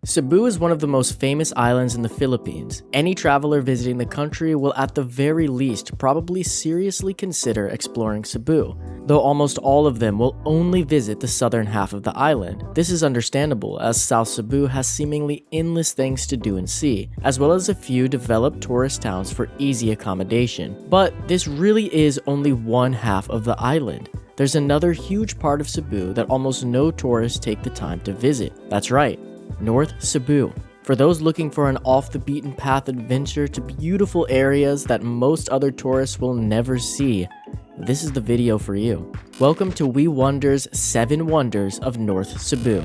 Cebu is one of the most famous islands in the Philippines. Any traveler visiting the country will at the very least probably seriously consider exploring Cebu, though almost all of them will only visit the southern half of the island. This is understandable, as South Cebu has seemingly endless things to do and see, as well as a few developed tourist towns for easy accommodation. But this really is only one half of the island. There's another huge part of Cebu that almost no tourists take the time to visit. That's right, North Cebu. For those looking for an off-the-beaten-path adventure to beautiful areas that most other tourists will never see, this is the video for you. Welcome to We Wonder's 7 Wonders of North Cebu.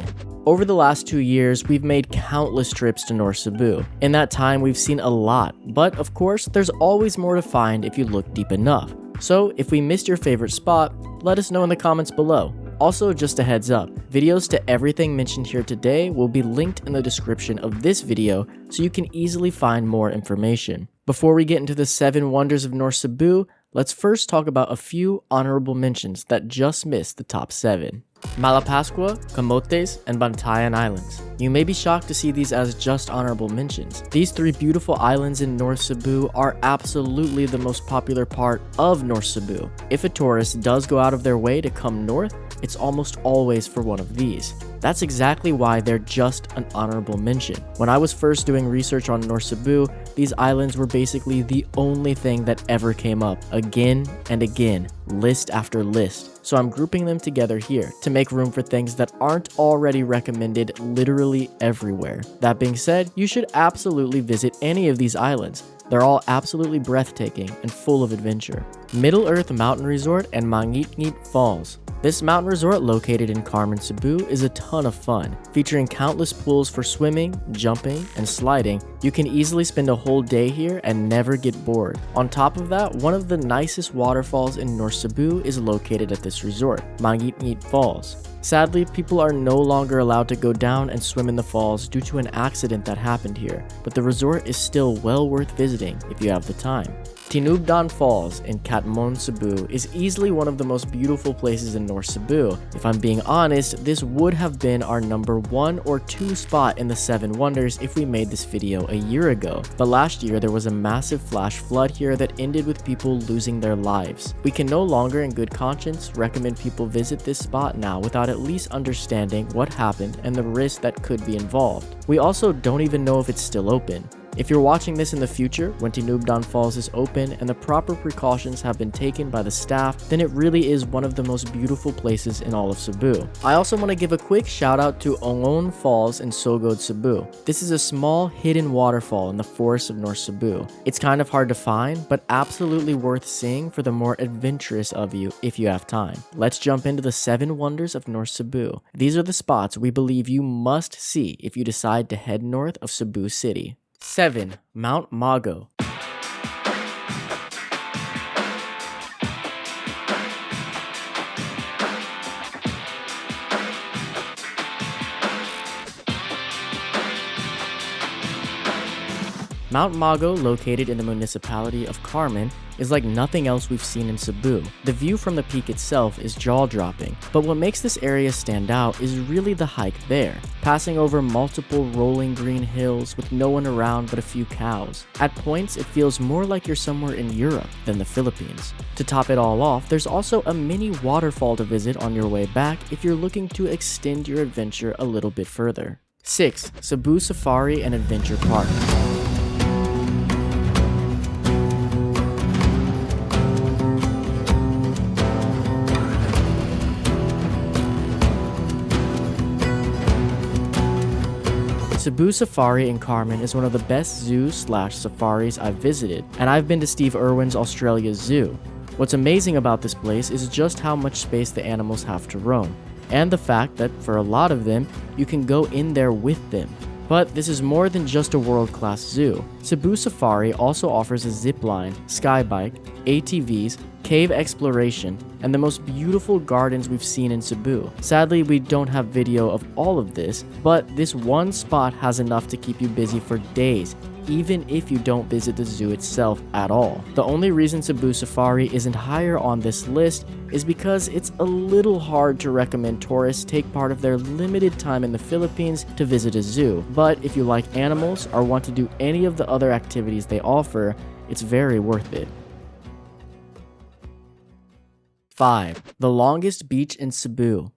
Over the last 2 years, we've made countless trips to North Cebu. In that time, we've seen a lot, but of course, there's always more to find if you look deep enough. So if we missed your favorite spot, let us know in the comments below. Also, just a heads up, videos to everything mentioned here today will be linked in the description of this video so you can easily find more information. Before we get into the 7 wonders of North Cebu, let's first talk about a few honorable mentions that just missed the top 7. Malapascua, Camotes, and Bantayan Islands. You may be shocked to see these as just honorable mentions. These 3 beautiful islands in North Cebu are absolutely the most popular part of North Cebu. If a tourist does go out of their way to come north, it's almost always for one of these. That's exactly why they're just an honorable mention. When I was first doing research on North Cebu, these islands were basically the only thing that ever came up again and again, list after list. So I'm grouping them together here to make room for things that aren't already recommended literally everywhere. That being said, you should absolutely visit any of these islands. They're all absolutely breathtaking and full of adventure. Middle Earth Mountain Resort and Mangit-Ngit Falls. This mountain resort located in Carmen, Cebu is a ton of fun. Featuring countless pools for swimming, jumping, and sliding, you can easily spend a whole day here and never get bored. On top of that, one of the nicest waterfalls in North Cebu is located at this resort, Mangit-Ngit Falls. Sadly, people are no longer allowed to go down and swim in the falls due to an accident that happened here, but the resort is still well worth visiting if you have the time. Tinubdan Falls in Catmon, Cebu is easily one of the most beautiful places in North Cebu. If I'm being honest, this would have been our number 1 or 2 spot in the 7 wonders if we made this video a year ago. But last year there was a massive flash flood here that ended with people losing their lives. We can no longer in good conscience recommend people visit this spot now without at least understanding what happened and the risk that could be involved. We also don't even know if it's still open. If you're watching this in the future, when Tinubdan Falls is open and the proper precautions have been taken by the staff, then it really is one of the most beautiful places in all of Cebu. I also want to give a quick shout out to Ongon Falls in Sogod, Cebu. This is a small hidden waterfall in the forests of North Cebu. It's kind of hard to find, but absolutely worth seeing for the more adventurous of you if you have time. Let's jump into the 7 wonders of North Cebu. These are the spots we believe you must see if you decide to head north of Cebu City. 7. Mount Mago. Mount Mago, located in the municipality of Carmen, is like nothing else we've seen in Cebu. The view from the peak itself is jaw-dropping, but what makes this area stand out is really the hike there, passing over multiple rolling green hills with no one around but a few cows. At points, it feels more like you're somewhere in Europe than the Philippines. To top it all off, there's also a mini waterfall to visit on your way back if you're looking to extend your adventure a little bit further. 6. Cebu Safari and Adventure Park. Cebu Safari in Carmen is one of the best zoos/safaris I've visited, and I've been to Steve Irwin's Australia Zoo. What's amazing about this place is just how much space the animals have to roam, and the fact that for a lot of them, you can go in there with them. But this is more than just a world-class zoo. Cebu Safari also offers a zip line, sky bike, ATVs, cave exploration, and the most beautiful gardens we've seen in Cebu. Sadly, we don't have video of all of this, but this one spot has enough to keep you busy for days, even if you don't visit the zoo itself at all. The only reason Cebu Safari isn't higher on this list is because it's a little hard to recommend tourists take part of their limited time in the Philippines to visit a zoo, but if you like animals or want to do any of the other activities they offer, it's very worth it. 5. The longest beach in Cebu.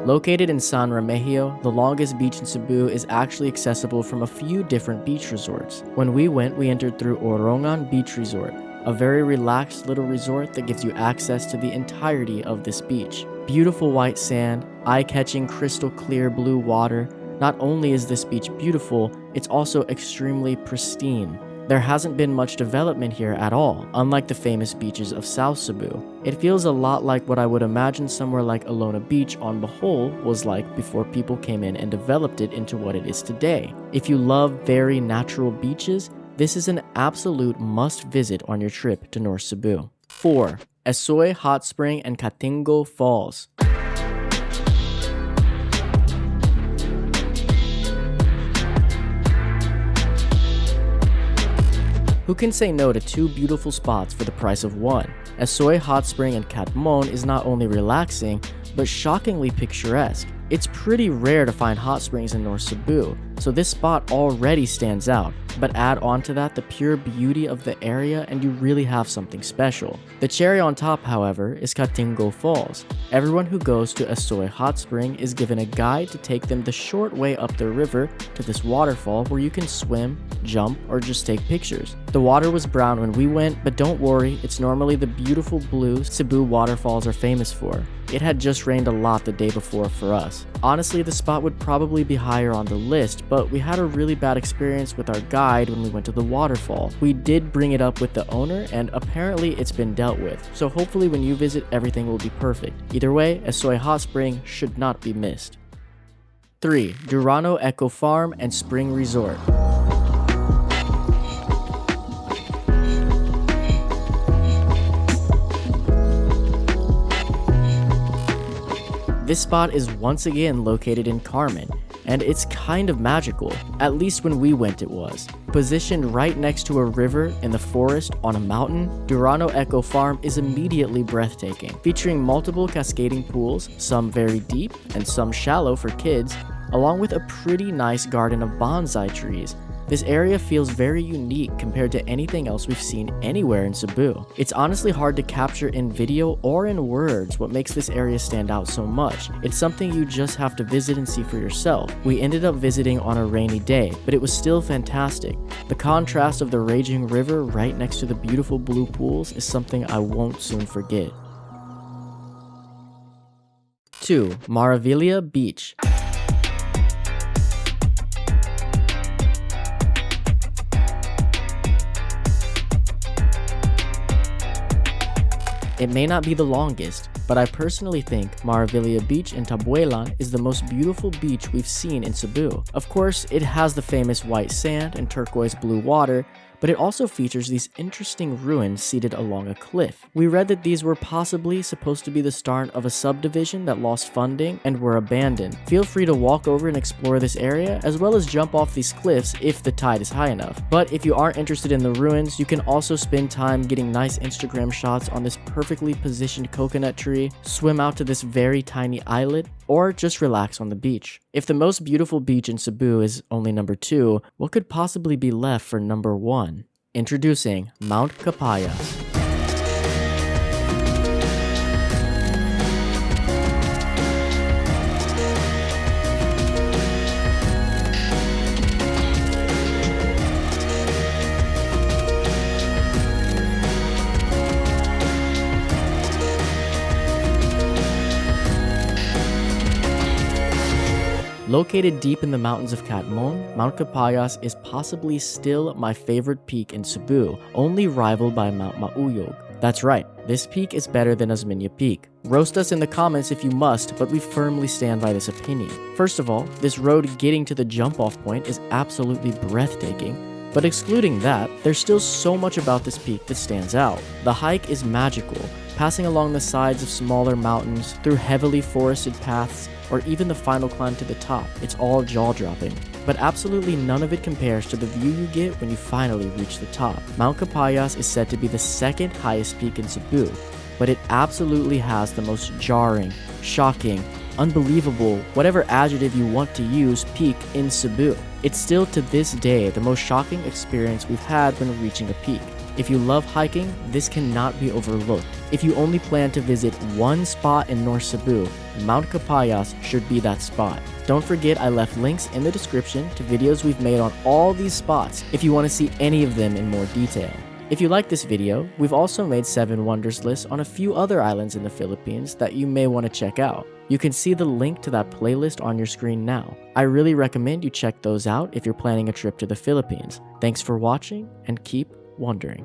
Located in San Remigio, the longest beach in Cebu is actually accessible from a few different beach resorts. When we went, we entered through Ongon Beach Resort, a very relaxed little resort that gives you access to the entirety of this beach. Beautiful white sand, eye-catching crystal clear blue water. Not only is this beach beautiful, it's also extremely pristine. There hasn't been much development here at all, unlike the famous beaches of South Cebu. It feels a lot like what I would imagine somewhere like Alona Beach on Bohol was like before people came in and developed it into what it is today. If you love very natural beaches, this is an absolute must visit on your trip to North Cebu. 4. Esoy Hot Spring and Ka-Tinggo Falls. Who can say no to two beautiful spots for the price of one? Esoy Hot Spring and Katmon is not only relaxing, but shockingly picturesque. It's pretty rare to find hot springs in North Cebu, so this spot already stands out, but add on to that the pure beauty of the area and you really have something special. The cherry on top, however, is Ka-Tinggo Falls. Everyone who goes to Esoy Hot Spring is given a guide to take them the short way up the river to this waterfall where you can swim, jump, or just take pictures. The water was brown when we went, but don't worry, it's normally the beautiful blue Cebu waterfalls are famous for. It had just rained a lot the day before for us. Honestly, the spot would probably be higher on the list, but we had a really bad experience with our guide when we went to the waterfall. We did bring it up with the owner, and apparently it's been dealt with, so hopefully when you visit everything will be perfect. Either way, Esoy Hot Spring should not be missed. 3. Durano Ecofarm and Spring Resort. This spot is once again located in Carmen, and it's kind of magical. At least when we went it was. Positioned right next to a river in the forest on a mountain, Durano Ecofarm is immediately breathtaking, featuring multiple cascading pools, some very deep and some shallow for kids, along with a pretty nice garden of bonsai trees. This area feels very unique compared to anything else we've seen anywhere in Cebu. It's honestly hard to capture in video or in words what makes this area stand out so much. It's something you just have to visit and see for yourself. We ended up visiting on a rainy day, but it was still fantastic. The contrast of the raging river right next to the beautiful blue pools is something I won't soon forget. 2. Maravilla Beach. It may not be the longest, but I personally think Maravilla Beach in Tabuelan is the most beautiful beach we've seen in Cebu. Of course, it has the famous white sand and turquoise blue water, but it also features these interesting ruins seated along a cliff. We read that these were possibly supposed to be the start of a subdivision that lost funding and were abandoned. Feel free to walk over and explore this area, as well as jump off these cliffs if the tide is high enough. But if you aren't interested in the ruins, you can also spend time getting nice Instagram shots on this perfectly positioned coconut tree, swim out to this very tiny islet, or just relax on the beach. If the most beautiful beach in Cebu is only number 2, what could possibly be left for number 1? Introducing Mount Kapayas. Located deep in the mountains of Katmon, Mount Kapayas is possibly still my favorite peak in Cebu, only rivaled by Mount Mauyog. That's right, this peak is better than Osmeña Peak. Roast us in the comments if you must, but we firmly stand by this opinion. First of all, this road getting to the jump-off point is absolutely breathtaking. But excluding that, there's still so much about this peak that stands out. The hike is magical, passing along the sides of smaller mountains, through heavily forested paths, or even the final climb to the top. It's all jaw-dropping. But absolutely none of it compares to the view you get when you finally reach the top. Mount Kapayas is said to be the second highest peak in Cebu, but it absolutely has the most jarring, shocking, unbelievable, whatever adjective you want to use, peak in Cebu. It's still to this day the most shocking experience we've had when reaching a peak. If you love hiking, this cannot be overlooked. If you only plan to visit one spot in North Cebu, Mount Kapayas should be that spot. Don't forget I left links in the description to videos we've made on all these spots if you want to see any of them in more detail. If you like this video, we've also made 7 wonders lists on a few other islands in the Philippines that you may want to check out. You can see the link to that playlist on your screen now. I really recommend you check those out if you're planning a trip to the Philippines. Thanks for watching and keep wondering.